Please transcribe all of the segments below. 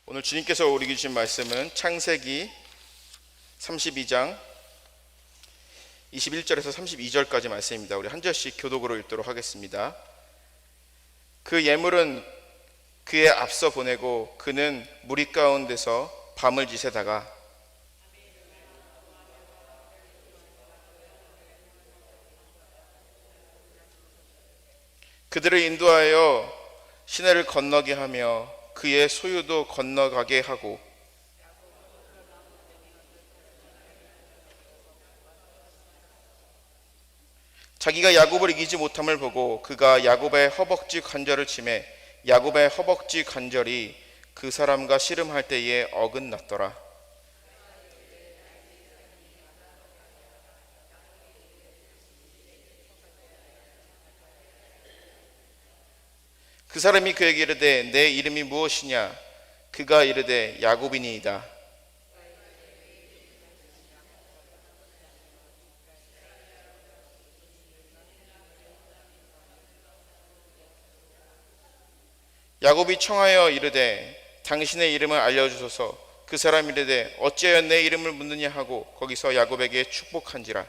오늘 주님께서 우리에게 주신 말씀은 창세기 32장 21절에서 32절까지 말씀입니다. 우리 한 절씩 교독으로 읽도록 하겠습니다. 그 예물은 그의 앞서 보내고 그는 무리 가운데서 밤을 지새다가 그들을 인도하여 시내를 건너게 하며 그의 소유도 건너가게 하고 자기가 야곱을 이기지 못함을 보고 그가 야곱의 허벅지 관절을 치매 야곱의 허벅지 관절이 그 사람과 씨름할 때에 어긋났더라. 그 사람이 그에게 이르되 내 이름이 무엇이냐? 그가 이르되 야곱이니이다. 야곱이 청하여 이르되 당신의 이름을 알려주소서. 그 사람이 이르되 어찌하여 내 이름을 묻느냐 하고 거기서 야곱에게 축복한지라.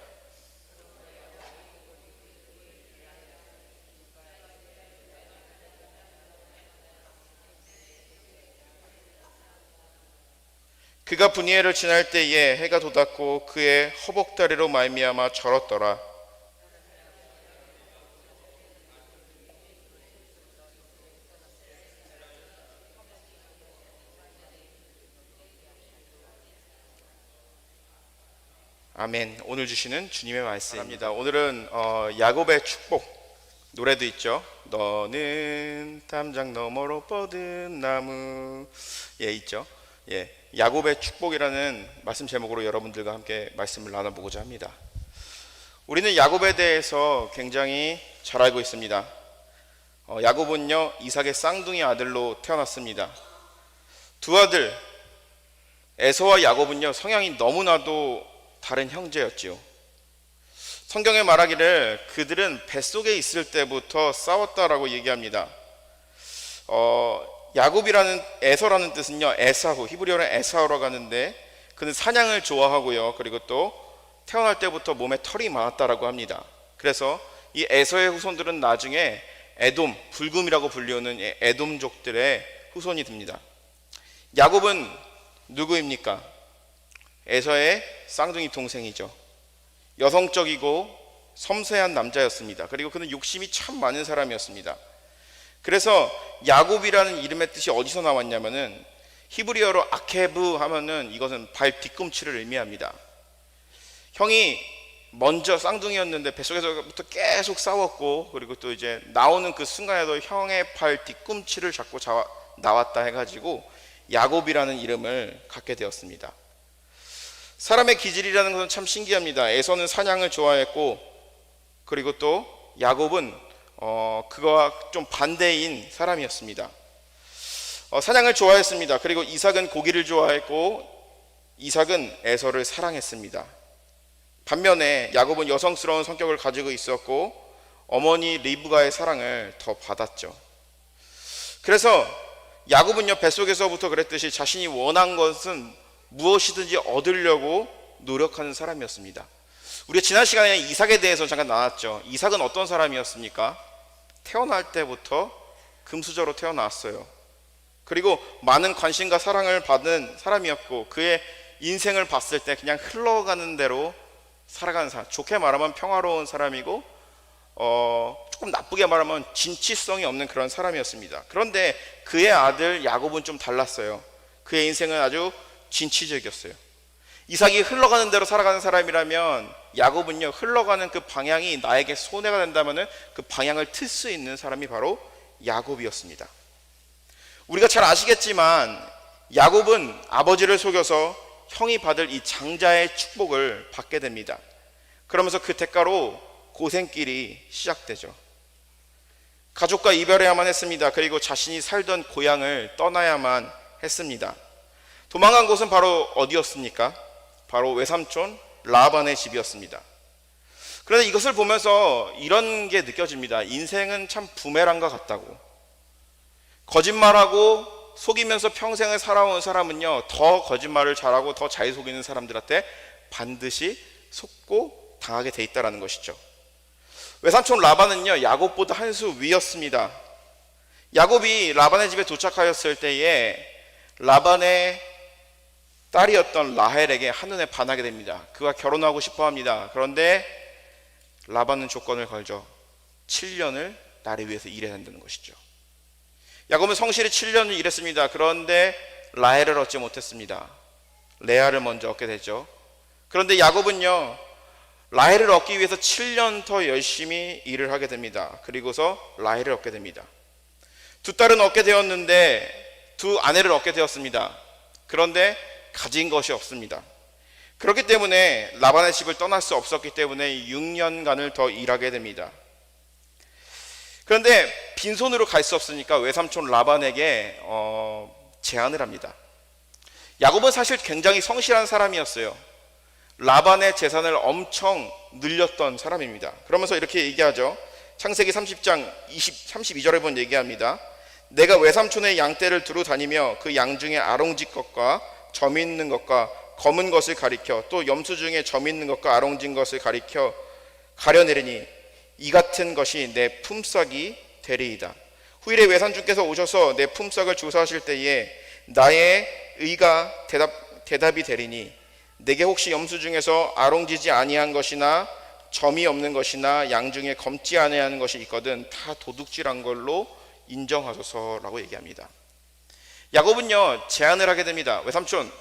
그가 브니엘을 지날 때에 해가 돋았고 그의 허벅다리로 말미암아 절었더라. 아멘. 오늘 주시는 주님의 말씀입니다. 오늘은 야곱의 축복 노래도 있죠. 너는 담장 너머로 뻗은 나무 있죠. 야곱의 축복이라는 말씀 제목으로 여러분들과 함께 말씀을 나눠보고자 합니다. 우리는 야곱에 대해서 굉장히 잘 알고 있습니다. 야곱은요 이삭의 쌍둥이 아들로 태어났습니다. 두 아들 에서와 야곱은요 성향이 너무나도 다른 형제였지요. 성경에 말하기를 그들은 뱃속에 있을 때부터 싸웠다라고 얘기합니다. 야곱이라는 에서라는 뜻은요 에사후, 히브리어는 에사우라고 하는데 그는 사냥을 좋아하고요 그리고 또 태어날 때부터 몸에 털이 많았다라고 합니다. 그래서 이 에서의 후손들은 나중에 에돔, 불금이라고 불리우는 에돔족들의 후손이 됩니다. 야곱은 누구입니까? 에서의 쌍둥이 동생이죠. 여성적이고 섬세한 남자였습니다. 그리고 그는 욕심이 참 많은 사람이었습니다. 그래서 야곱이라는 이름의 뜻이 어디서 나왔냐면은 히브리어로 아케브 하면은 이것은 발 뒤꿈치를 의미합니다. 형이 먼저 쌍둥이였는데 뱃속에서부터 계속 싸웠고 그리고 또 이제 나오는 그 순간에도 형의 발 뒤꿈치를 잡고 나왔다 해가지고 야곱이라는 이름을 갖게 되었습니다. 사람의 기질이라는 것은 참 신기합니다. 에서는 사냥을 좋아했고 그리고 또 야곱은 그거와 좀 반대인 사람이었습니다. 사냥을 좋아했습니다. 그리고 이삭은 고기를 좋아했고 이삭은 에서를 사랑했습니다. 반면에 야곱은 여성스러운 성격을 가지고 있었고 어머니 리브가의 사랑을 더 받았죠. 그래서 야곱은요 뱃속에서부터 그랬듯이 자신이 원한 것은 무엇이든지 얻으려고 노력하는 사람이었습니다. 우리가 지난 시간에 이삭에 대해서 잠깐 나눴죠. 이삭은 어떤 사람이었습니까? 태어날 때부터 금수저로 태어났어요. 그리고 많은 관심과 사랑을 받은 사람이었고 그의 인생을 봤을 때 그냥 흘러가는 대로 살아가는 사람, 좋게 말하면 평화로운 사람이고 조금 나쁘게 말하면 진취성이 없는 그런 사람이었습니다. 그런데 그의 아들 야곱은 좀 달랐어요. 그의 인생은 아주 진취적이었어요. 이삭이 흘러가는 대로 살아가는 사람이라면 야곱은요 흘러가는 그 방향이 나에게 손해가 된다면 그 방향을 틀 수 있는 사람이 바로 야곱이었습니다. 우리가 잘 아시겠지만 야곱은 아버지를 속여서 형이 받을 이 장자의 축복을 받게 됩니다. 그러면서 그 대가로 고생길이 시작되죠. 가족과 이별해야만 했습니다. 그리고 자신이 살던 고향을 떠나야만 했습니다. 도망간 곳은 바로 어디였습니까? 바로 외삼촌 라반의 집이었습니다. 그런데 이것을 보면서 이런 게 느껴집니다. 인생은 참 부메랑과 같다고. 거짓말하고 속이면서 평생을 살아온 사람은요, 더 거짓말을 잘하고 더 잘 속이는 사람들한테 반드시 속고 당하게 돼 있다는 것이죠. 외삼촌 라반은요, 야곱보다 한 수 위였습니다. 야곱이 라반의 집에 도착하였을 때에 라반의 딸이었던 라헬에게 한눈에 반하게 됩니다. 그와 결혼하고 싶어 합니다. 그런데 라반은 조건을 걸죠. 7년을 나를 위해서 일해야 한다는 것이죠. 야곱은 성실히 7년을 일했습니다. 그런데 라헬을 얻지 못했습니다. 레아를 먼저 얻게 되죠. 그런데 야곱은요, 라헬을 얻기 위해서 7년 더 열심히 일을 하게 됩니다. 그리고서 라헬을 얻게 됩니다. 두 딸은 얻게 되었는데 두 아내를 얻게 되었습니다. 그런데 가진 것이 없습니다. 그렇기 때문에 라반의 집을 떠날 수 없었기 때문에 6년간을 더 일하게 됩니다. 그런데 빈손으로 갈 수 없으니까 외삼촌 라반에게 제안을 합니다. 야곱은 사실 굉장히 성실한 사람이었어요. 라반의 재산을 엄청 늘렸던 사람입니다. 그러면서 이렇게 얘기하죠. 창세기 30장 32절에 보면 얘기합니다. 내가 외삼촌의 양떼를 두루 다니며 그 양 중에 아롱진 것과 점 있는 것과 검은 것을 가리켜 또 염소 중에 점 있는 것과 아롱진 것을 가리켜 가려내리니 이 같은 것이 내 품삯이 되리이다. 후일에 외삼촌께서 오셔서 내 품삯을 조사하실 때에 나의 의가 대답이 되리니 내게 혹시 염소 중에서 아롱지지 아니한 것이나 점이 없는 것이나 양 중에 검지 아니하는 것이 있거든 다 도둑질한 걸로 인정하소서라고 얘기합니다. 야곱은요, 제안을 하게 됩니다. 외삼촌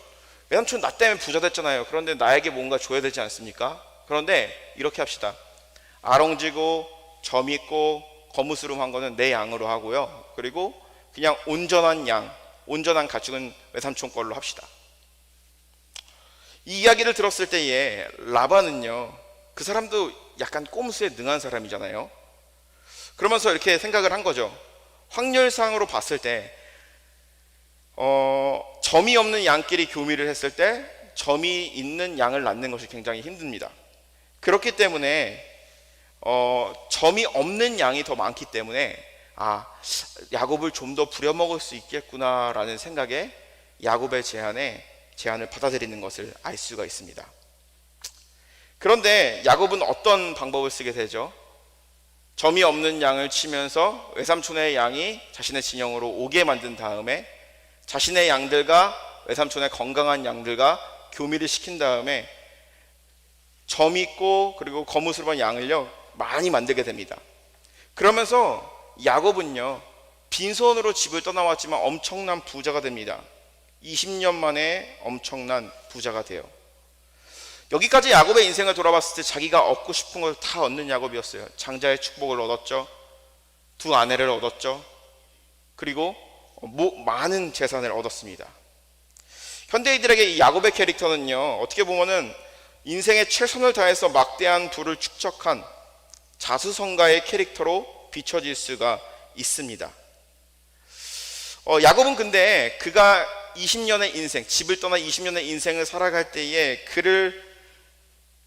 나 때문에 부자 됐잖아요. 그런데 나에게 뭔가 줘야 되지 않습니까? 그런데 이렇게 합시다. 아롱지고 점 있고 거무스름한 거는 내 양으로 하고요. 그리고 그냥 온전한 가축은 외삼촌 걸로 합시다. 이 이야기를 들었을 때에 라반은요, 그 사람도 약간 꼼수에 능한 사람이잖아요. 그러면서 이렇게 생각을 한 거죠. 확률상으로 봤을 때 점이 없는 양끼리 교미를 했을 때 점이 있는 양을 낳는 것이 굉장히 힘듭니다. 그렇기 때문에 점이 없는 양이 더 많기 때문에 야곱을 좀 더 부려먹을 수 있겠구나라는 생각에 야곱의 제안을 받아들이는 것을 알 수가 있습니다. 그런데 야곱은 어떤 방법을 쓰게 되죠? 점이 없는 양을 치면서 외삼촌의 양이 자신의 진영으로 오게 만든 다음에 자신의 양들과 외삼촌의 건강한 양들과 교미를 시킨 다음에 점 있고 그리고 거무스름한 양을요 많이 만들게 됩니다. 그러면서 야곱은요 빈손으로 집을 떠나왔지만 엄청난 부자가 됩니다. 20년 만에 엄청난 부자가 돼요. 여기까지 야곱의 인생을 돌아봤을 때 자기가 얻고 싶은 걸 다 얻는 야곱이었어요. 장자의 축복을 얻었죠. 두 아내를 얻었죠. 그리고 많은 재산을 얻었습니다. 현대인들에게 이 야곱의 캐릭터는요 어떻게 보면은 인생의 최선을 다해서 막대한 부를 축적한 자수성가의 캐릭터로 비춰질 수가 있습니다. 야곱은 근데 그가 20년의 인생, 집을 떠나 20년의 인생을 살아갈 때에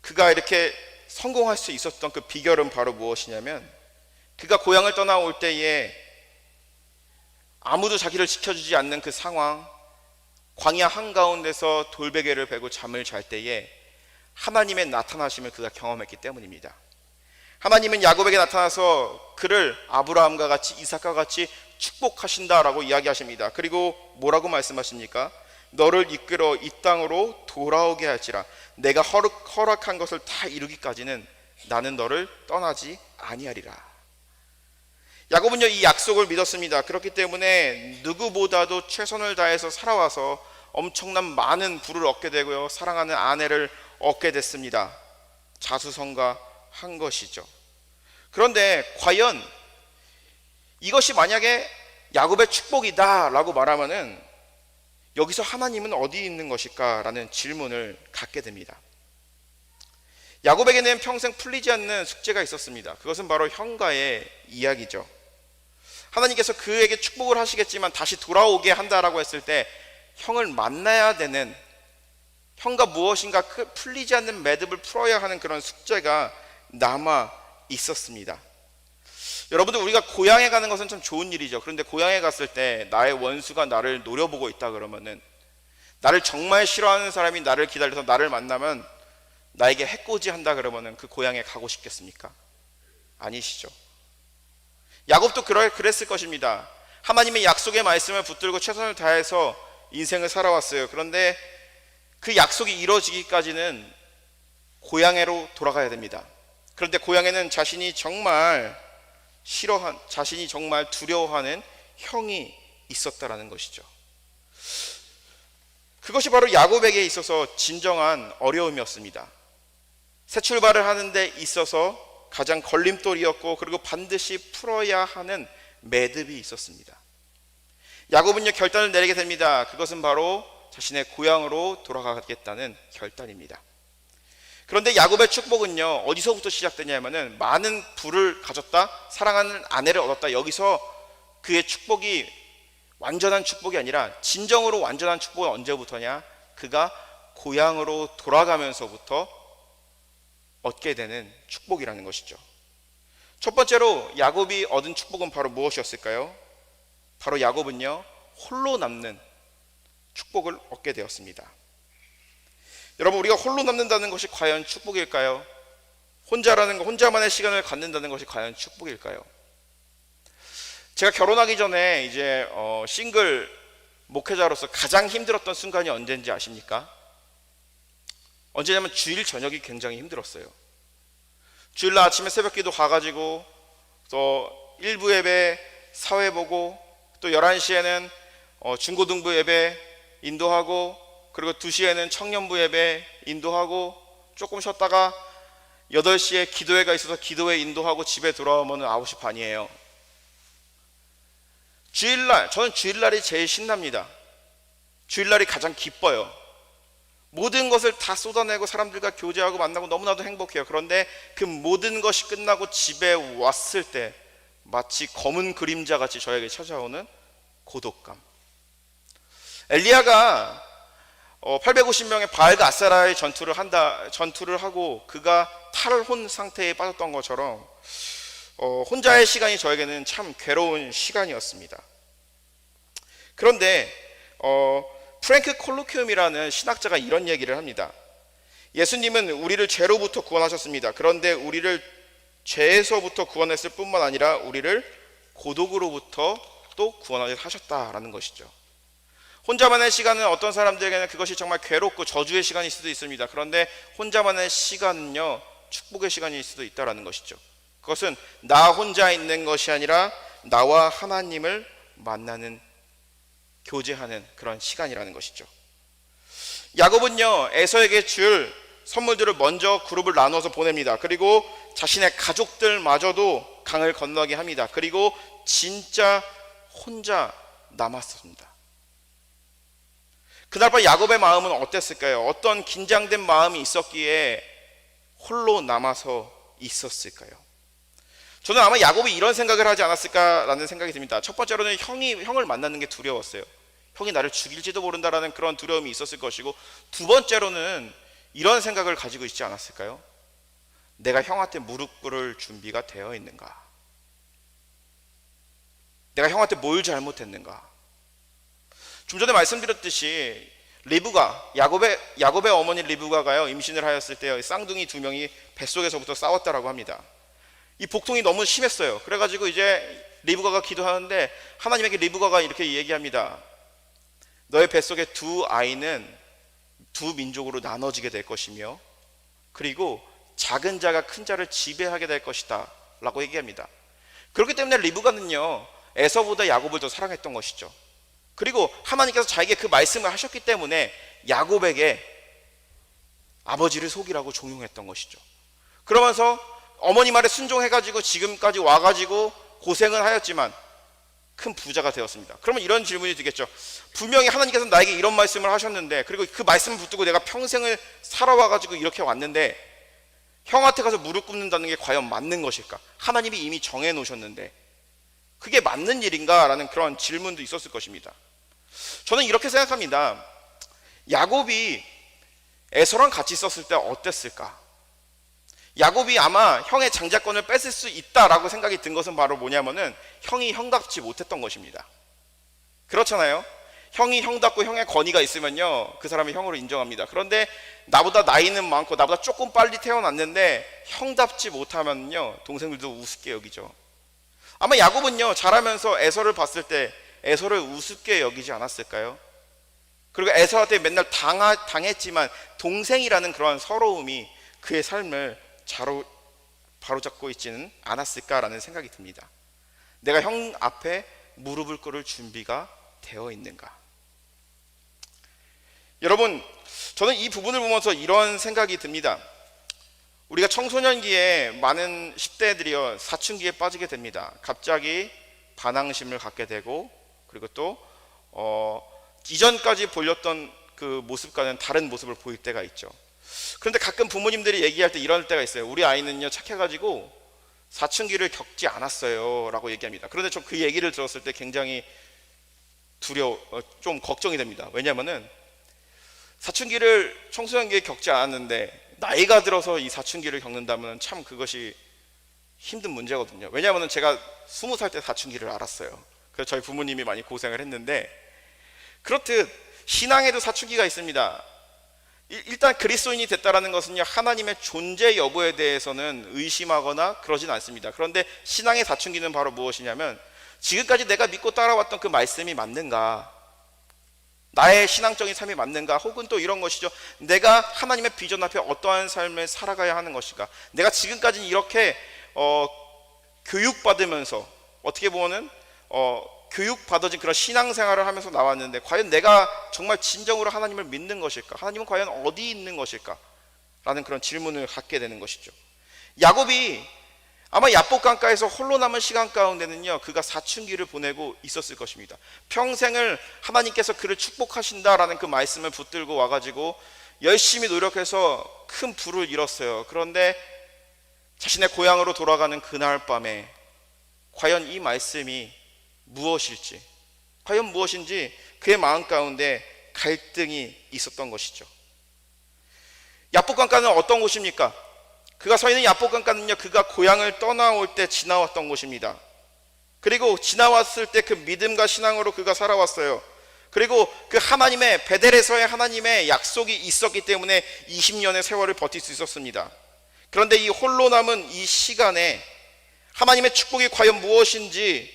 그가 이렇게 성공할 수 있었던 그 비결은 바로 무엇이냐면 그가 고향을 떠나올 때에 아무도 자기를 지켜주지 않는 그 상황, 광야 한가운데서 돌베개를 베고 잠을 잘 때에 하나님의 나타나심을 그가 경험했기 때문입니다. 하나님은 야곱에게 나타나서 그를 아브라함과 같이 이삭과 같이 축복하신다라고 이야기하십니다. 그리고 뭐라고 말씀하십니까? 너를 이끌어 이 땅으로 돌아오게 할지라 내가 허락한 것을 다 이루기까지는 나는 너를 떠나지 아니하리라. 야곱은요 이 약속을 믿었습니다. 그렇기 때문에 누구보다도 최선을 다해서 살아와서 엄청난 많은 부를 얻게 되고요 사랑하는 아내를 얻게 됐습니다. 자수성가한 것이죠. 그런데 과연 이것이 만약에 야곱의 축복이다 라고 말하면은 여기서 하나님은 어디 있는 것일까 라는 질문을 갖게 됩니다. 야곱에게는 평생 풀리지 않는 숙제가 있었습니다. 그것은 바로 형과의 이야기죠. 하나님께서 그에게 축복을 하시겠지만 다시 돌아오게 한다라고 했을 때 형을 만나야 되는, 형과 무엇인가 풀리지 않는 매듭을 풀어야 하는 그런 숙제가 남아 있었습니다. 여러분들, 우리가 고향에 가는 것은 참 좋은 일이죠. 그런데 고향에 갔을 때 나의 원수가 나를 노려보고 있다 그러면은, 나를 정말 싫어하는 사람이 나를 기다려서 나를 만나면 나에게 해코지 한다 그러면은 그 고향에 가고 싶겠습니까? 아니시죠. 야곱도 그랬을 것입니다. 하나님의 약속의 말씀을 붙들고 최선을 다해서 인생을 살아왔어요. 그런데 그 약속이 이루어지기까지는 고향으로 돌아가야 됩니다. 그런데 고향에는 자신이 정말 자신이 정말 두려워하는 형이 있었다라는 것이죠. 그것이 바로 야곱에게 있어서 진정한 어려움이었습니다. 새 출발을 하는 데 있어서 가장 걸림돌이었고, 그리고 반드시 풀어야 하는 매듭이 있었습니다. 야곱은요, 결단을 내리게 됩니다. 그것은 바로 자신의 고향으로 돌아가겠다는 결단입니다. 그런데 야곱의 축복은요, 어디서부터 시작되냐면은, 많은 부를 가졌다, 사랑하는 아내를 얻었다. 여기서 그의 축복이 완전한 축복이 아니라, 진정으로 완전한 축복은 언제부터냐? 그가 고향으로 돌아가면서부터 얻게 되는 축복이라는 것이죠. 첫 번째로 야곱이 얻은 축복은 바로 무엇이었을까요? 바로 야곱은요, 홀로 남는 축복을 얻게 되었습니다. 여러분, 우리가 홀로 남는다는 것이 과연 축복일까요? 혼자만의 시간을 갖는다는 것이 과연 축복일까요? 제가 결혼하기 전에 이제 싱글 목회자로서 가장 힘들었던 순간이 언제인지 아십니까? 언제냐면 주일 저녁이 굉장히 힘들었어요. 주일날 아침에 새벽기도 가가지고, 또 일부 예배 사회 보고, 또 11시에는 중고등부 예배 인도하고, 그리고 2시에는 청년부 예배 인도하고, 조금 쉬었다가 8시에 기도회가 있어서 기도회 인도하고 집에 돌아오면 9시 반이에요. 저는 주일날이 제일 신납니다. 주일날이 가장 기뻐요. 모든 것을 다 쏟아내고 사람들과 교제하고 만나고 너무나도 행복해요. 그런데 그 모든 것이 끝나고 집에 왔을 때 마치 검은 그림자 같이 저에게 찾아오는 고독감. 엘리야가 850명의 바알과 아세라의 전투를 하고 그가 탈혼 상태에 빠졌던 것처럼 혼자의 시간이 저에게는 참 괴로운 시간이었습니다. 그런데 프랭크 콜로키움이라는 신학자가 이런 얘기를 합니다. 예수님은 우리를 죄로부터 구원하셨습니다. 그런데 우리를 죄에서부터 구원했을 뿐만 아니라 우리를 고독으로부터 또 구원하셨다라는 것이죠. 혼자만의 시간은 어떤 사람들에게는 그것이 정말 괴롭고 저주의 시간일 수도 있습니다. 그런데 혼자만의 시간은요, 축복의 시간일 수도 있다라는 것이죠. 그것은 나 혼자 있는 것이 아니라 나와 하나님을 만나는, 교제하는 그런 시간이라는 것이죠. 야곱은요, 에서에게 줄 선물들을 먼저 그룹을 나눠서 보냅니다. 그리고 자신의 가족들마저도 강을 건너게 합니다. 그리고 진짜 혼자 남았습니다. 그날 밤 야곱의 마음은 어땠을까요? 어떤 긴장된 마음이 있었기에 홀로 남아서 있었을까요? 저는 아마 야곱이 이런 생각을 하지 않았을까라는 생각이 듭니다. 첫 번째로는 형을 만나는 게 두려웠어요. 형이 나를 죽일지도 모른다라는 그런 두려움이 있었을 것이고, 두 번째로는 이런 생각을 가지고 있지 않았을까요? 내가 형한테 무릎 꿇을 준비가 되어 있는가? 내가 형한테 뭘 잘못했는가? 좀 전에 말씀드렸듯이 야곱의 어머니 리브가가요, 임신을 하였을 때 쌍둥이 2명이 뱃속에서부터 싸웠다라고 합니다. 이 복통이 너무 심했어요. 그래가지고 이제 리브가가 기도하는데 하나님에게 리브가가 이렇게 얘기합니다. 너의 뱃속의 2아이는 2민족으로 나눠지게 될 것이며, 그리고 작은 자가 큰 자를 지배하게 될 것이다 라고 얘기합니다. 그렇기 때문에 리브가는요, 에서보다 야곱을 더 사랑했던 것이죠. 그리고 하나님께서 자기에게 그 말씀을 하셨기 때문에 야곱에게 아버지를 속이라고 종용했던 것이죠. 그러면서 어머니 말에 순종해가지고 지금까지 와가지고 고생을 하였지만 큰 부자가 되었습니다. 그러면 이런 질문이 들겠죠. 분명히 하나님께서 나에게 이런 말씀을 하셨는데, 그리고 그 말씀을 붙들고 내가 평생을 살아와가지고 이렇게 왔는데 형한테 가서 무릎 꿇는다는 게 과연 맞는 것일까? 하나님이 이미 정해놓으셨는데 그게 맞는 일인가? 라는 그런 질문도 있었을 것입니다. 저는 이렇게 생각합니다. 야곱이 에서랑 같이 있었을 때 어땠을까? 야곱이 아마 형의 장자권을 뺏을 수 있다라고 생각이 든 것은 바로 뭐냐면은 형이 형답지 못했던 것입니다. 그렇잖아요. 형이 형답고 형의 권위가 있으면요, 그 사람이 형으로 인정합니다. 그런데 나보다 나이는 많고 나보다 조금 빨리 태어났는데 형답지 못하면요, 동생들도 우습게 여기죠. 아마 야곱은요, 자라면서 에서를 봤을 때 에서를 우습게 여기지 않았을까요? 그리고 에서한테 맨날 당했지만 동생이라는 그런 서러움이 그의 삶을 바로잡고 있지는 않았을까라는 생각이 듭니다. 내가 형 앞에 무릎을 꿇을 준비가 되어 있는가? 여러분, 저는 이 부분을 보면서 이런 생각이 듭니다. 우리가 청소년기에 많은 10대들이요, 사춘기에 빠지게 됩니다. 갑자기 반항심을 갖게 되고, 그리고 또 이전까지 보였던 그 모습과는 다른 모습을 보일 때가 있죠. 그런데 가끔 부모님들이 얘기할 때 이럴 때가 있어요. 우리 아이는요, 착해가지고 사춘기를 겪지 않았어요 라고 얘기합니다. 그런데 저 그 얘기를 들었을 때 굉장히 좀 걱정이 됩니다. 왜냐하면은 사춘기를 청소년기에 겪지 않았는데 나이가 들어서 이 사춘기를 겪는다면 참 그것이 힘든 문제거든요. 왜냐하면 제가 20살 때 사춘기를 알았어요. 그래서 저희 부모님이 많이 고생을 했는데, 그렇듯 신앙에도 사춘기가 있습니다. 일단 그리스도인이 됐다라는 것은요, 하나님의 존재 여부에 대해서는 의심하거나 그러진 않습니다. 그런데 신앙의 사춘기는 바로 무엇이냐면, 지금까지 내가 믿고 따라왔던 그 말씀이 맞는가, 나의 신앙적인 삶이 맞는가, 혹은 또 이런 것이죠. 내가 하나님의 비전 앞에 어떠한 삶을 살아가야 하는 것인가. 내가 지금까지 이렇게 교육받으면서 어떻게 보면은 교육받아진 그런 신앙생활을 하면서 나왔는데 과연 내가 정말 진정으로 하나님을 믿는 것일까? 하나님은 과연 어디 있는 것일까? 라는 그런 질문을 갖게 되는 것이죠. 야곱이 아마 야복강가에서 홀로 남은 시간 가운데는요, 그가 사춘기를 보내고 있었을 것입니다. 평생을 하나님께서 그를 축복하신다라는 그 말씀을 붙들고 와가지고 열심히 노력해서 큰 부를 이뤘어요. 그런데 자신의 고향으로 돌아가는 그날 밤에 과연 이 말씀이 무엇일지, 과연 무엇인지 그의 마음 가운데 갈등이 있었던 것이죠. 야복강가는 어떤 곳입니까? 그가 서 있는 야복강가는요, 그가 고향을 떠나올 때 지나왔던 곳입니다. 그리고 지나왔을 때 그 믿음과 신앙으로 그가 살아왔어요. 그리고 그 하나님의 베델에서의 하나님의 약속이 있었기 때문에 20년의 세월을 버틸 수 있었습니다. 그런데 이 홀로 남은 이 시간에 하나님의 축복이 과연 무엇인지,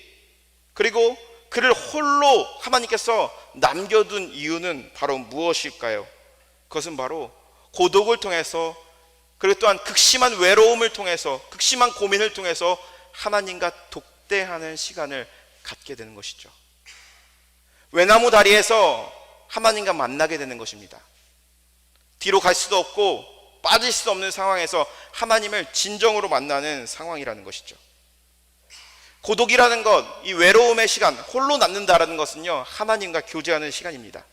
그리고 그를 홀로 하나님께서 남겨둔 이유는 바로 무엇일까요? 그것은 바로 고독을 통해서, 그리고 또한 극심한 외로움을 통해서, 극심한 고민을 통해서 하나님과 독대하는 시간을 갖게 되는 것이죠. 외나무 다리에서 하나님과 만나게 되는 것입니다. 뒤로 갈 수도 없고 빠질 수도 없는 상황에서 하나님을 진정으로 만나는 상황이라는 것이죠. 고독이라는 것, 이 외로움의 시간, 홀로 남는다라는 것은요, 하나님과 교제하는 시간입니다.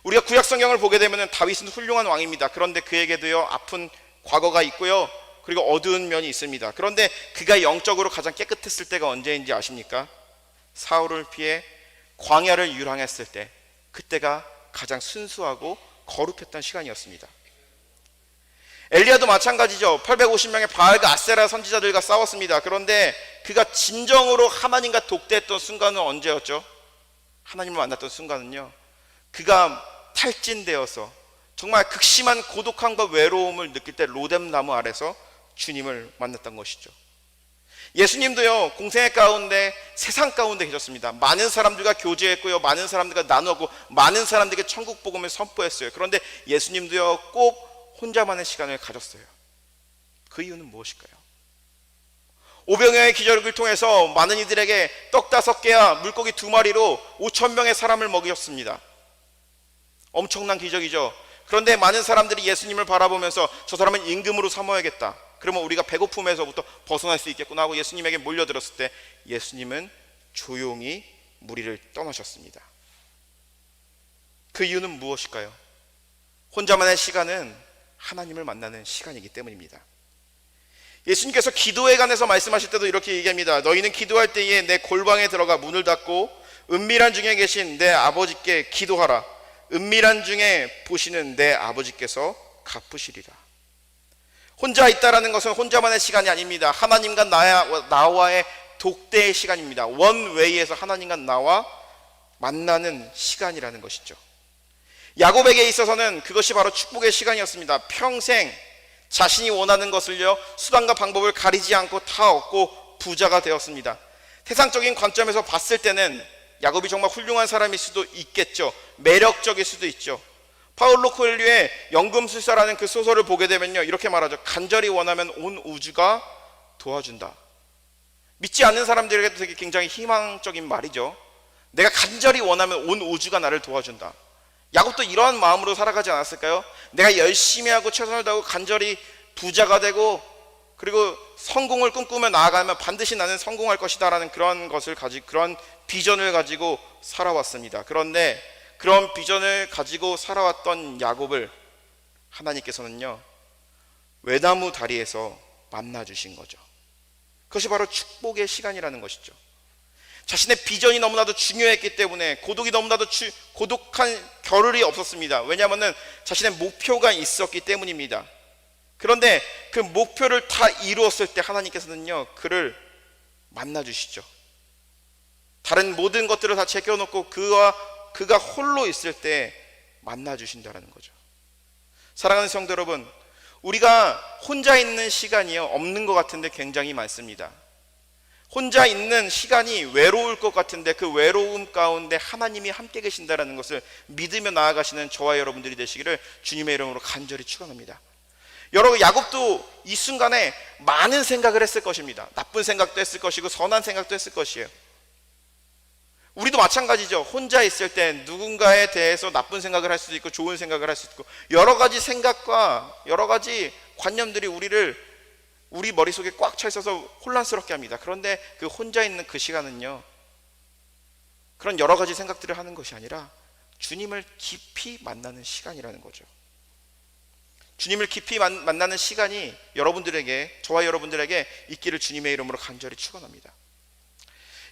우리가 구약 성경을 보게 되면 다윗은 훌륭한 왕입니다. 그런데 그에게도요, 아픈 과거가 있고요, 그리고 어두운 면이 있습니다. 그런데 그가 영적으로 가장 깨끗했을 때가 언제인지 아십니까? 사울을 피해 광야를 유랑했을 때, 그때가 가장 순수하고 거룩했던 시간이었습니다. 엘리야도 마찬가지죠. 850명의 바알과 아세라 선지자들과 싸웠습니다. 그런데 그가 진정으로 하나님과 독대했던 순간은 언제였죠? 하나님을 만났던 순간은요, 그가 탈진되어서 정말 극심한 고독함과 외로움을 느낄 때 로뎀 나무 아래서 주님을 만났던 것이죠. 예수님도요, 공생애 가운데, 세상 가운데 계셨습니다. 많은 사람들과 교제했고요, 많은 사람들과 나누었고, 많은 사람들에게 천국 복음을 선포했어요. 그런데 예수님도요, 꼭 혼자만의 시간을 가졌어요. 그 이유는 무엇일까요? 오병이어의 기적을 통해서 많은 이들에게 떡 5개와 물고기 2마리로 5,000명의 사람을 먹이셨습니다. 엄청난 기적이죠. 그런데 많은 사람들이 예수님을 바라보면서 저 사람은 임금으로 삼아야겠다, 그러면 우리가 배고픔에서부터 벗어날 수 있겠구나 하고 예수님에게 몰려들었을 때 예수님은 조용히 무리를 떠나셨습니다. 그 이유는 무엇일까요? 혼자만의 시간은 하나님을 만나는 시간이기 때문입니다. 예수님께서 기도에 관해서 말씀하실 때도 이렇게 얘기합니다. 너희는 기도할 때에 내 골방에 들어가 문을 닫고 은밀한 중에 계신 내 아버지께 기도하라. 은밀한 중에 보시는 내 아버지께서 갚으시리라. 혼자 있다라는 것은 혼자만의 시간이 아닙니다. 하나님과 나와의 독대의 시간입니다. 원웨이에서 하나님과 나와 만나는 시간이라는 것이죠. 야곱에게 있어서는 그것이 바로 축복의 시간이었습니다. 평생 자신이 원하는 것을요, 수단과 방법을 가리지 않고 다 얻고 부자가 되었습니다. 세상적인 관점에서 봤을 때는 야곱이 정말 훌륭한 사람일 수도 있겠죠. 매력적일 수도 있죠. 파울로 코엘류의 연금술사라는 그 소설을 보게 되면요, 이렇게 말하죠. 간절히 원하면 온 우주가 도와준다. 믿지 않는 사람들에게도 되게 굉장히 희망적인 말이죠. 내가 간절히 원하면 온 우주가 나를 도와준다. 야곱도 이러한 마음으로 살아가지 않았을까요? 내가 열심히 하고 최선을 다하고 간절히 부자가 되고 그리고 성공을 꿈꾸며 나아가면 반드시 나는 성공할 것이다 라는 그런 것을 가지고, 그런 비전을 가지고 살아왔습니다. 그런데 그런 비전을 가지고 살아왔던 야곱을 하나님께서는요, 외나무 다리에서 만나 주신 거죠. 그것이 바로 축복의 시간이라는 것이죠. 자신의 비전이 너무나도 중요했기 때문에 고독이 너무나도 고독한 겨를이 없었습니다. 왜냐하면 자신의 목표가 있었기 때문입니다. 그런데 그 목표를 다 이루었을 때 하나님께서는요, 그를 만나 주시죠. 다른 모든 것들을 다 제껴놓고 그가 홀로 있을 때 만나 주신다는 거죠. 사랑하는 성도 여러분, 우리가 혼자 있는 시간이요, 없는 것 같은데 굉장히 많습니다. 혼자 있는 시간이 외로울 것 같은데 그 외로움 가운데 하나님이 함께 계신다는 것을 믿으며 나아가시는 저와 여러분들이 되시기를 주님의 이름으로 간절히 축원합니다. 여러분, 야곱도 이 순간에 많은 생각을 했을 것입니다. 나쁜 생각도 했을 것이고 선한 생각도 했을 것이에요. 우리도 마찬가지죠. 혼자 있을 때 누군가에 대해서 나쁜 생각을 할 수도 있고 좋은 생각을 할 수도 있고 여러 가지 생각과 여러 가지 관념들이 우리 머릿속에 꽉 차 있어서 혼란스럽게 합니다. 그런데 그 혼자 있는 그 시간은요, 그런 여러 가지 생각들을 하는 것이 아니라 주님을 깊이 만나는 시간이라는 거죠. 주님을 깊이 만나는 시간이 여러분들에게, 저와 여러분들에게 있기를 주님의 이름으로 간절히 축원합니다.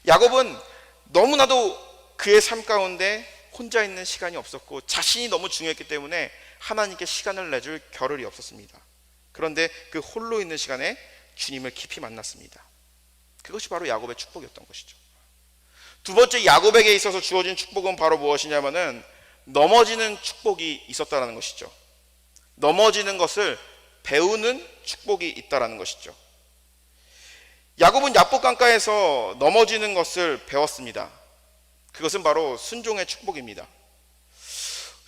야곱은 너무나도 그의 삶 가운데 혼자 있는 시간이 없었고 자신이 너무 중요했기 때문에 하나님께 시간을 내줄 겨를이 없었습니다. 그런데 그 홀로 있는 시간에 주님을 깊이 만났습니다. 그것이 바로 야곱의 축복이었던 것이죠. 두 번째, 야곱에게 있어서 주어진 축복은 바로 무엇이냐면은 넘어지는 축복이 있었다는 것이죠. 넘어지는 것을 배우는 축복이 있다는 것이죠. 야곱은 야복 강가에서 넘어지는 것을 배웠습니다. 그것은 바로 순종의 축복입니다.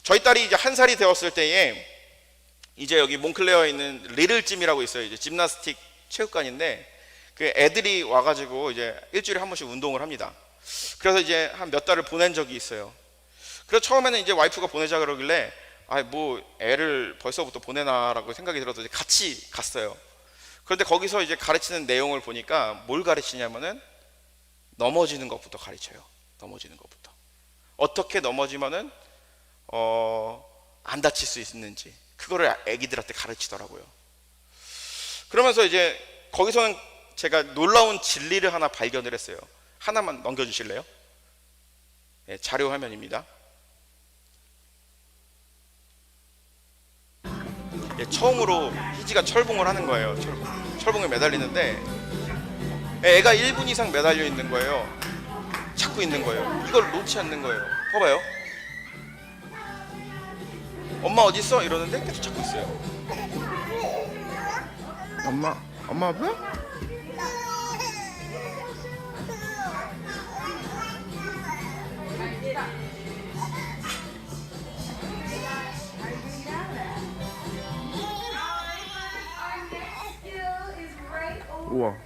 저희 딸이 이제 1살이 되었을 때에 이제 여기 몽클레어에 있는 리틀짐이라고 있어요. 이제 짐나스틱 체육관인데 그 애들이 와가지고 이제 일주일에 한 번씩 운동을 합니다. 그래서 이제 한 몇 달을 보낸 적이 있어요. 그래서 처음에는 이제 와이프가 보내자 그러길래 뭐 애를 벌써부터 보내나라고 생각이 들어서 이제 같이 갔어요. 그런데 거기서 이제 가르치는 내용을 보니까 뭘 가르치냐면은 넘어지는 것부터 가르쳐요. 넘어지는 것부터. 어떻게 넘어지면은 안 다칠 수 있는지 그거를 애기들한테 가르치더라고요. 그러면서 이제 거기서는 제가 놀라운 진리를 하나 발견을 했어요. 하나만 넘겨주실래요? 네, 자료 화면입니다. 예, 처음으로 희지가 철봉을 하는 거예요. 철봉에 매달리는데 애가 1분 이상 매달려 있는 거예요. 찾고 있는 거예요. 이걸 놓지 않는 거예요. 봐봐요. 엄마 어디 있어? 이러는데 계속 찾고 있어요. 엄마 아파요? 우와.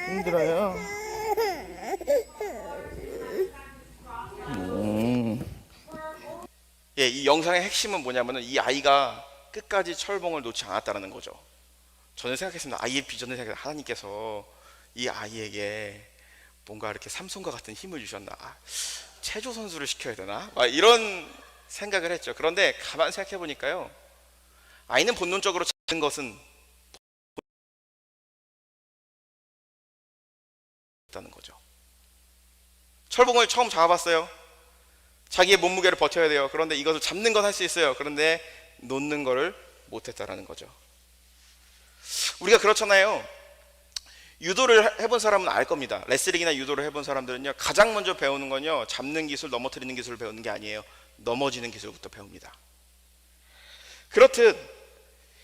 힘들어요. 예, 이 영상의 핵심은 뭐냐면은 이 아이가 끝까지 철봉을 놓지 않았다는 거죠. 저는 생각했습니다. 아이의 비전을 생각해 하나님께서 이 아이에게 뭔가 이렇게 삼손과 같은 힘을 주셨나, 체조 선수를 시켜야 되나, 이런 생각을 했죠. 그런데 가만 생각해 보니까요, 아이는 본능적으로 작은 것은 있다는 거죠. 철봉을 처음 잡아봤어요. 자기의 몸무게를 버텨야 돼요. 그런데 이것을 잡는 건 할 수 있어요. 그런데 놓는 거를 못했다라는 거죠. 우리가 그렇잖아요. 유도를 해본 사람은 알 겁니다. 레슬링이나 유도를 해본 사람들은요, 가장 먼저 배우는 건요, 잡는 기술, 넘어뜨리는 기술을 배우는 게 아니에요. 넘어지는 기술부터 배웁니다. 그렇듯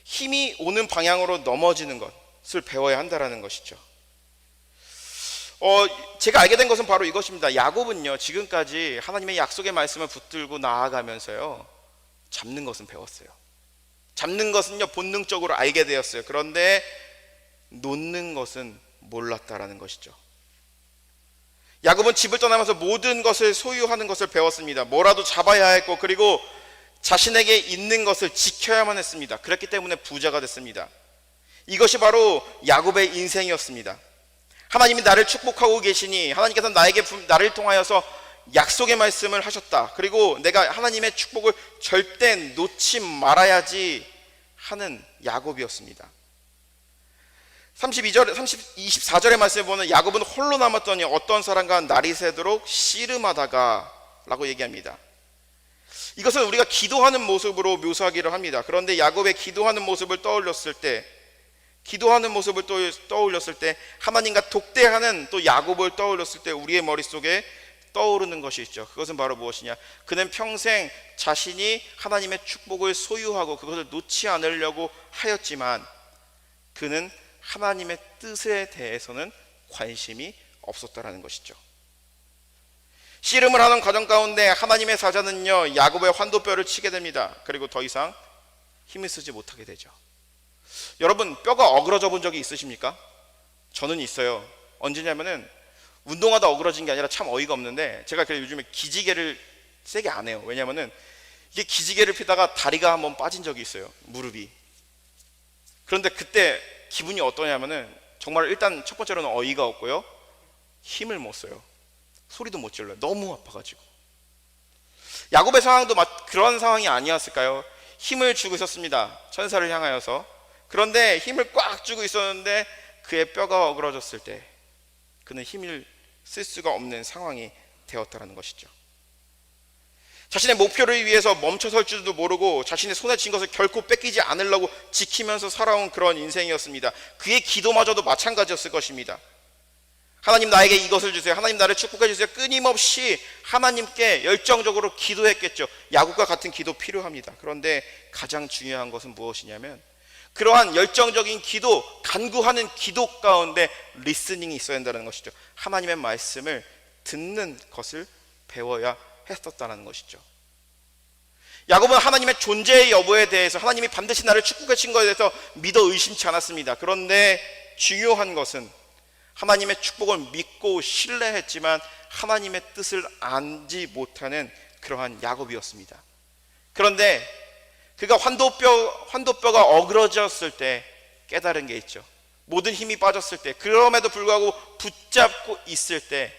힘이 오는 방향으로 넘어지는 것을 배워야 한다는 것이죠. 제가 알게 된 것은 바로 이것입니다. 야곱은요, 지금까지 하나님의 약속의 말씀을 붙들고 나아가면서요, 잡는 것은 배웠어요. 잡는 것은요, 본능적으로 알게 되었어요. 그런데 놓는 것은 몰랐다라는 것이죠. 야곱은 집을 떠나면서 모든 것을 소유하는 것을 배웠습니다. 뭐라도 잡아야 했고, 그리고 자신에게 있는 것을 지켜야만 했습니다. 그렇기 때문에 부자가 됐습니다. 이것이 바로 야곱의 인생이었습니다. 하나님이 나를 축복하고 계시니, 하나님께서 나를 통하여서 약속의 말씀을 하셨다. 그리고 내가 하나님의 축복을 절대 놓지 말아야지 하는 야곱이었습니다. 24절의 말씀에 보면 야곱은 홀로 남았더니 어떤 사람과 날이 새도록 씨름하다가 라고 얘기합니다. 이것은 우리가 기도하는 모습으로 묘사하기를 합니다. 그런데 야곱의 기도하는 모습을 떠올렸을 때 하나님과 독대하는 또 야곱을 떠올렸을 때 우리의 머릿속에 떠오르는 것이 있죠. 그것은 바로 무엇이냐? 그는 평생 자신이 하나님의 축복을 소유하고 그것을 놓지 않으려고 하였지만 그는 하나님의 뜻에 대해서는 관심이 없었다라는 것이죠. 씨름을 하는 과정 가운데 하나님의 사자는요, 야곱의 환도뼈를 치게 됩니다. 그리고 더 이상 힘을 쓰지 못하게 되죠. 여러분, 뼈가 어그러져 본 적이 있으십니까? 저는 있어요. 언제냐면은 운동하다 어그러진 게 아니라 참 어이가 없는데, 제가 요즘에 기지개를 세게 안 해요. 왜냐면은 이게 기지개를 피다가 다리가 한번 빠진 적이 있어요. 무릎이. 그런데 그때 기분이 어떠냐면은 정말 일단 첫 번째로는 어이가 없고요, 힘을 못 써요. 소리도 못 질러요. 너무 아파가지고. 야곱의 상황도 그런 상황이 아니었을까요? 힘을 주고 있었습니다. 천사를 향하여서. 그런데 힘을 꽉 주고 있었는데 그의 뼈가 어그러졌을 때 그는 힘을 쓸 수가 없는 상황이 되었다는 것이죠. 자신의 목표를 위해서 멈춰설 줄도 모르고 자신의 손에 쥔 것을 결코 뺏기지 않으려고 지키면서 살아온 그런 인생이었습니다. 그의 기도마저도 마찬가지였을 것입니다. 하나님, 나에게 이것을 주세요. 하나님, 나를 축복해 주세요. 끊임없이 하나님께 열정적으로 기도했겠죠. 야곱과 같은 기도 필요합니다. 그런데 가장 중요한 것은 무엇이냐면 그러한 열정적인 기도, 간구하는 기도 가운데 리스닝이 있어야 한다는 것이죠. 하나님의 말씀을 듣는 것을 배워야 했었다는 것이죠. 야곱은 하나님의 존재의 여부에 대해서, 하나님이 반드시 나를 축복해 주신 것에 대해서 믿어 의심치 않았습니다. 그런데 중요한 것은 하나님의 축복을 믿고 신뢰했지만 하나님의 뜻을 알지 못하는 그러한 야곱이었습니다. 그런데 그가 환도뼈가 어그러졌을 때 깨달은 게 있죠. 모든 힘이 빠졌을 때, 그럼에도 불구하고 붙잡고 있을 때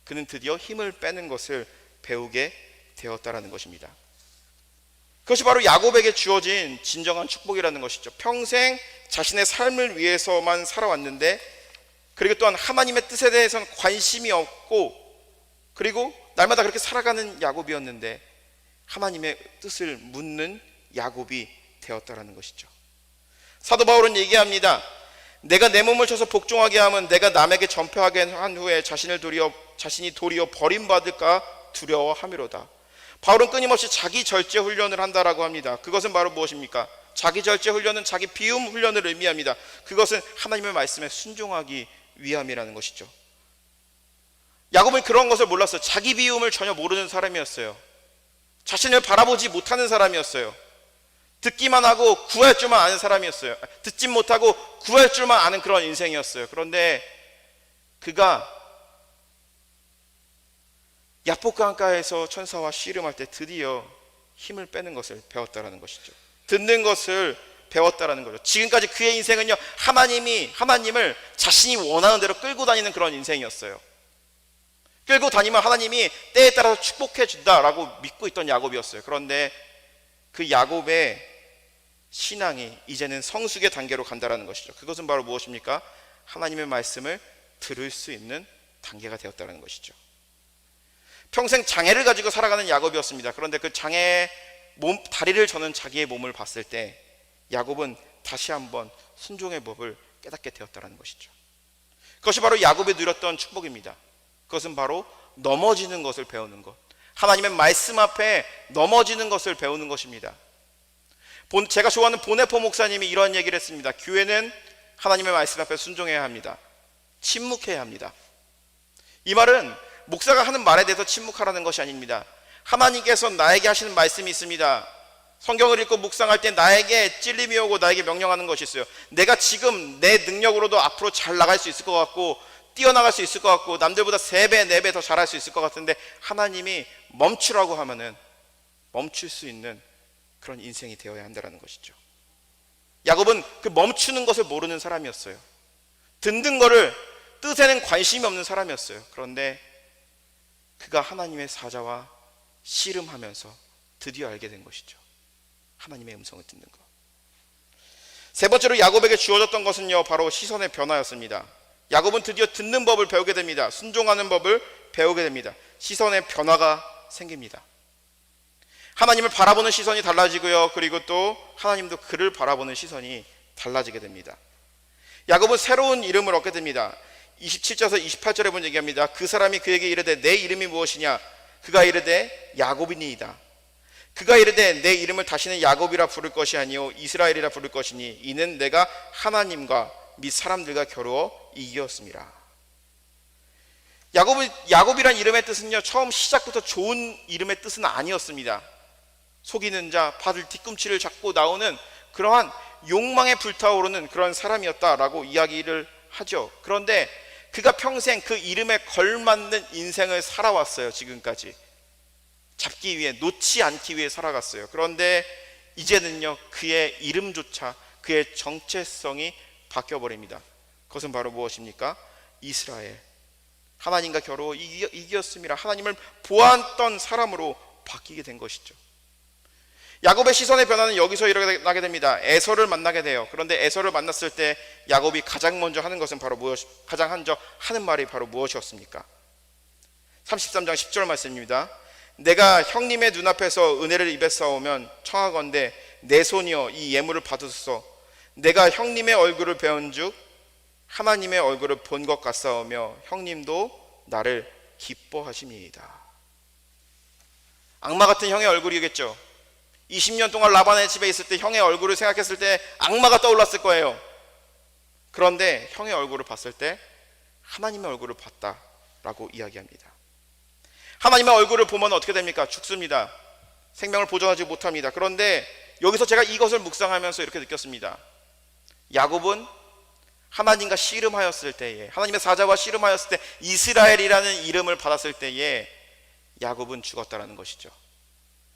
그는 드디어 힘을 빼는 것을 배우게 되었다라는 것입니다. 그것이 바로 야곱에게 주어진 진정한 축복이라는 것이죠. 평생 자신의 삶을 위해서만 살아왔는데, 그리고 또한 하나님의 뜻에 대해서는 관심이 없고, 그리고 날마다 그렇게 살아가는 야곱이었는데 하나님의 뜻을 묻는 야곱이 되었다라는 것이죠. 사도 바울은 얘기합니다. 내가 내 몸을 쳐서 복종하게 하면 내가 남에게 전폐하게 한 후에 자신이 도리어 버림받을까 두려워함이로다. 바울은 끊임없이 자기 절제 훈련을 한다라고 합니다. 그것은 바로 무엇입니까? 자기 절제 훈련은 자기 비움 훈련을 의미합니다. 그것은 하나님의 말씀에 순종하기 위함이라는 것이죠. 야곱은 그런 것을 몰랐어요. 자기 비움을 전혀 모르는 사람이었어요. 자신을 바라보지 못하는 사람이었어요. 듣기만 하고 구할 줄만 아는 사람이었어요. 듣지 못하고 구할 줄만 아는 그런 인생이었어요. 그런데 그가 야복 강가에서 천사와 씨름할 때 드디어 힘을 빼는 것을 배웠다라는 것이죠. 듣는 것을 배웠다라는 거죠. 지금까지 그의 인생은요, 하나님을 자신이 원하는 대로 끌고 다니는 그런 인생이었어요. 끌고 다니면 하나님이 때에 따라서 축복해 준다라고 믿고 있던 야곱이었어요. 그런데 그 야곱의 신앙이 이제는 성숙의 단계로 간다라는 것이죠. 그것은 바로 무엇입니까? 하나님의 말씀을 들을 수 있는 단계가 되었다는 것이죠. 평생 장애를 가지고 살아가는 야곱이었습니다. 그런데 그 장애의 다리를 저는 자기의 몸을 봤을 때 야곱은 다시 한번 순종의 법을 깨닫게 되었다는 것이죠. 그것이 바로 야곱이 누렸던 축복입니다. 그것은 바로 넘어지는 것을 배우는 것, 하나님의 말씀 앞에 넘어지는 것을 배우는 것입니다. 제가 좋아하는 보네포 목사님이 이런 얘기를 했습니다. 교회는 하나님의 말씀 앞에 순종해야 합니다. 침묵해야 합니다. 이 말은 목사가 하는 말에 대해서 침묵하라는 것이 아닙니다. 하나님께서 나에게 하시는 말씀이 있습니다. 성경을 읽고 묵상할 때 나에게 찔림이 오고 나에게 명령하는 것이 있어요. 내가 지금 내 능력으로도 앞으로 잘 나갈 수 있을 것 같고 뛰어나갈 수 있을 것 같고 남들보다 3배, 4배 더 잘할 수 있을 것 같은데 하나님이 멈추라고 하면은 멈출 수 있는 그런 인생이 되어야 한다는 것이죠. 야곱은 그 멈추는 것을 모르는 사람이었어요. 듣는 거를 뜻에는 관심이 없는 사람이었어요. 그런데 그가 하나님의 사자와 씨름하면서 드디어 알게 된 것이죠. 하나님의 음성을 듣는 것. 세 번째로 야곱에게 주어졌던 것은요, 바로 시선의 변화였습니다. 야곱은 드디어 듣는 법을 배우게 됩니다. 순종하는 법을 배우게 됩니다. 시선의 변화가 생깁니다. 하나님을 바라보는 시선이 달라지고요, 그리고 또 하나님도 그를 바라보는 시선이 달라지게 됩니다. 야곱은 새로운 이름을 얻게 됩니다. 27절에서 28절에 보면 얘기합니다. 그 사람이 그에게 이르되 내 이름이 무엇이냐? 그가 이르되 야곱이니이다. 그가 이르되 내 이름을 다시는 야곱이라 부를 것이 아니요 이스라엘이라 부를 것이니 이는 내가 하나님과 및 사람들과 겨루어 이기었습니다. 야곱이란 이름의 뜻은요, 처음 시작부터 좋은 이름의 뜻은 아니었습니다. 속이는 자, 받을 뒤꿈치를 잡고 나오는 그러한 욕망에 불타오르는 그런 사람이었다라고 이야기를 하죠. 그런데 그가 평생 그 이름에 걸맞는 인생을 살아왔어요. 지금까지 잡기 위해, 놓지 않기 위해 살아갔어요. 그런데 이제는요, 그의 이름조차 그의 정체성이 바뀌어버립니다. 그것은 바로 무엇입니까? 이스라엘, 하나님과 겨루어 이기었음이라, 하나님을 보았던 사람으로 바뀌게 된 것이죠. 야곱의 시선의 변화는 여기서 일어나게 됩니다. 에서를 만나게 돼요. 그런데 에서를 만났을 때 야곱이 가장 먼저 하는 것은 바로 가장 먼저 하는 말이 바로 무엇이었습니까? 33장 10절 말씀입니다. 내가 형님의 눈앞에서 은혜를 입에싸오면 청하건대 내 손이여 이 예물을 받으소서. 내가 형님의 얼굴을 배운즉 하나님의 얼굴을 본 것 같사오며 형님도 나를 기뻐하심이이다. 악마 같은 형의 얼굴이겠죠. 20년 동안 라반의 집에 있을 때 형의 얼굴을 생각했을 때 악마가 떠올랐을 거예요. 그런데 형의 얼굴을 봤을 때 하나님의 얼굴을 봤다라고 이야기합니다. 하나님의 얼굴을 보면 어떻게 됩니까? 죽습니다. 생명을 보존하지 못합니다. 그런데 여기서 제가 이것을 묵상하면서 이렇게 느꼈습니다. 야곱은 하나님과 씨름하였을 때에, 하나님의 사자와 씨름하였을 때 이스라엘이라는 이름을 받았을 때에 야곱은 죽었다라는 것이죠.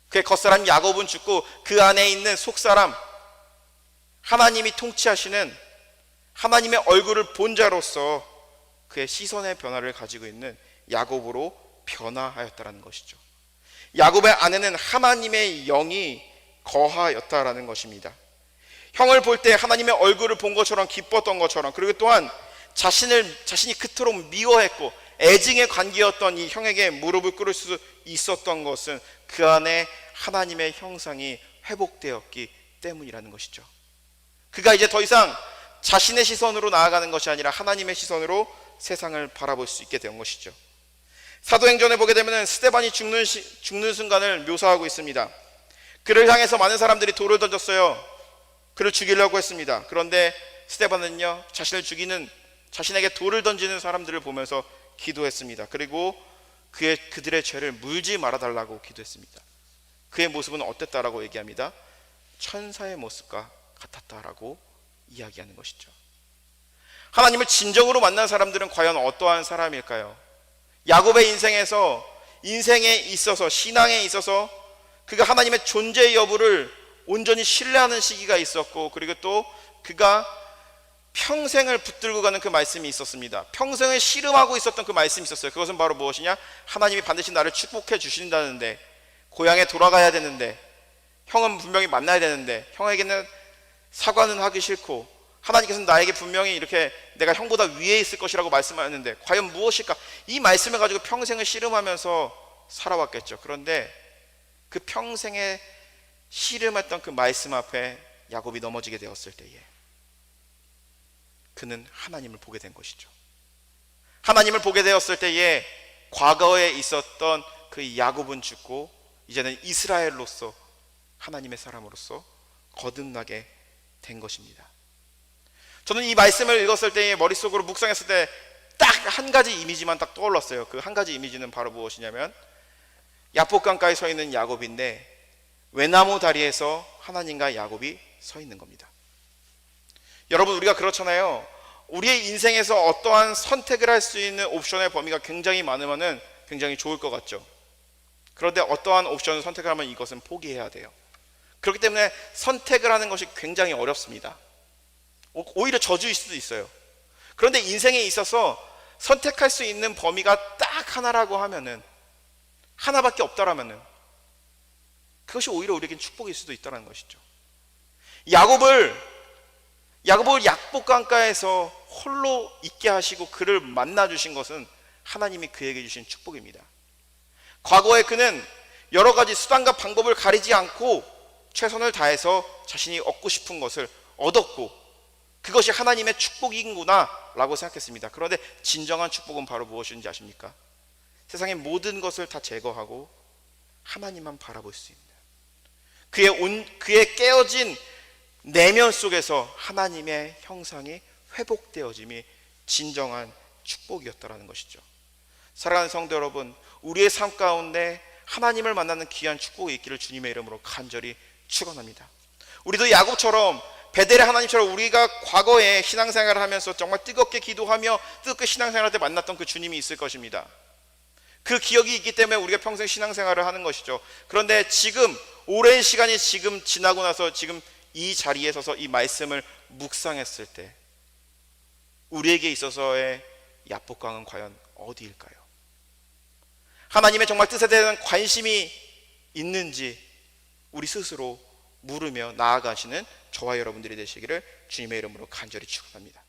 그의 겉사람 야곱은 죽고 그 안에 있는 속사람, 하나님이 통치하시는 하나님의 얼굴을 본 자로서 그의 시선의 변화를 가지고 있는 야곱으로 변화하였다라는 것이죠. 야곱의 안에는 하나님의 영이 거하였다라는 것입니다. 형을 볼 때 하나님의 얼굴을 본 것처럼 기뻤던 것처럼, 그리고 또한 자신이 그토록 미워했고 애증의 관계였던 이 형에게 무릎을 꿇을 수 있었던 것은 그 안에 하나님의 형상이 회복되었기 때문이라는 것이죠. 그가 이제 더 이상 자신의 시선으로 나아가는 것이 아니라 하나님의 시선으로 세상을 바라볼 수 있게 된 것이죠. 사도행전에 보게 되면 스데반이 죽는 순간을 묘사하고 있습니다. 그를 향해서 많은 사람들이 돌을 던졌어요. 그를 죽이려고 했습니다. 그런데 스데반은요, 자신에게 돌을 던지는 사람들을 보면서 기도했습니다. 그리고 그들의 죄를 물지 말아달라고 기도했습니다. 그의 모습은 어땠다라고 얘기합니다. 천사의 모습과 같았다라고 이야기하는 것이죠. 하나님을 진정으로 만난 사람들은 과연 어떠한 사람일까요? 야곱의 인생에 있어서 신앙에 있어서 그가 하나님의 존재 여부를 온전히 신뢰하는 시기가 있었고, 그리고 또 그가 평생을 붙들고 가는 그 말씀이 있었습니다. 평생을 씨름하고 있었던 그 말씀이 있었어요. 그것은 바로 무엇이냐? 하나님이 반드시 나를 축복해 주신다는데, 고향에 돌아가야 되는데, 형은 분명히 만나야 되는데, 형에게는 사과는 하기 싫고, 하나님께서는 나에게 분명히 이렇게 내가 형보다 위에 있을 것이라고 말씀하였는데 과연 무엇일까? 이 말씀을 가지고 평생을 씨름하면서 살아왔겠죠. 그런데 그 평생에 씨름했던 그 말씀 앞에 야곱이 넘어지게 되었을 때에 그는 하나님을 보게 된 것이죠. 하나님을 보게 되었을 때에 과거에 있었던 그 야곱은 죽고 이제는 이스라엘로서 하나님의 사람으로서 거듭나게 된 것입니다. 저는 이 말씀을 읽었을 때에 머릿속으로 묵상했을 때 딱 한 가지 이미지만 딱 떠올랐어요. 그 한 가지 이미지는 바로 무엇이냐면 야복강가에 서 있는 야곱인데 외나무 다리에서 하나님과 야곱이 서 있는 겁니다. 여러분, 우리가 그렇잖아요. 우리의 인생에서 어떠한 선택을 할 수 있는 옵션의 범위가 굉장히 많으면 굉장히 좋을 것 같죠. 그런데 어떠한 옵션을 선택을 하면 이것은 포기해야 돼요. 그렇기 때문에 선택을 하는 것이 굉장히 어렵습니다. 오히려 저주일 수도 있어요. 그런데 인생에 있어서 선택할 수 있는 범위가 딱 하나라고 하면은, 하나밖에 없다라면은 그것이 오히려 우리에겐 축복일 수도 있다는 것이죠. 야곱을 약복강가에서 홀로 있게 하시고 그를 만나 주신 것은 하나님이 그에게 주신 축복입니다. 과거에 그는 여러 가지 수단과 방법을 가리지 않고 최선을 다해서 자신이 얻고 싶은 것을 얻었고 그것이 하나님의 축복이구나 라고 생각했습니다. 그런데 진정한 축복은 바로 무엇인지 아십니까? 세상의 모든 것을 다 제거하고 하나님만 바라볼 수 있는, 그의 깨어진 내면 속에서 하나님의 형상이 회복되어짐이 진정한 축복이었다라는 것이죠. 사랑하는 성도 여러분, 우리의 삶 가운데 하나님을 만나는 귀한 축복이 있기를 주님의 이름으로 간절히 축원합니다. 우리도 야곱처럼 베델의 하나님처럼 우리가 과거에 신앙생활을 하면서 정말 뜨겁게 기도하며 뜨겁게 신앙생활할 때 만났던 그 주님이 있을 것입니다. 그 기억이 있기 때문에 우리가 평생 신앙생활을 하는 것이죠. 그런데 지금 오랜 시간이 지금 지나고 나서 지금 이 자리에 서서 이 말씀을 묵상했을 때 우리에게 있어서의 야복강은 과연 어디일까요? 하나님의 정말 뜻에 대한 관심이 있는지 우리 스스로 물으며 나아가시는 저와 여러분들이 되시기를 주님의 이름으로 간절히 축원합니다.